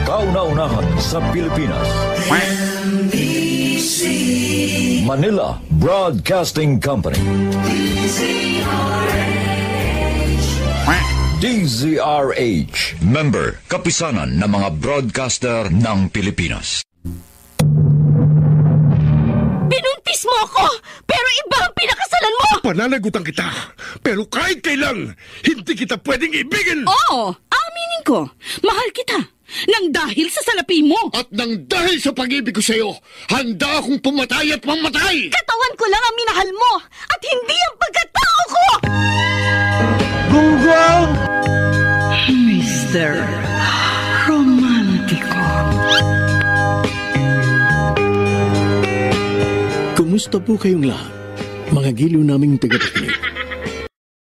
Kauna-unahan sa Pilipinas. Manila Broadcasting Company. DZRH. Member, kapisanan ng mga broadcaster ng Pilipinas. Binuntis mo ako, pero iba ang pinakasalan mo! Pananagutan kita, pero kahit kailan, hindi kita pwedeng ibigin! Oo, aminin ko, mahal kita. Nang dahil sa salapi mo. At nang dahil sa pag-ibig ko sa'yo, handa akong pumatay at mamatay! Katawan ko lang ang minahal mo, at hindi ang pagkatao ko! Gunggong! Mr. Romantico. Kumusta po kayong lahat? Mga giliw naming tagapakinig.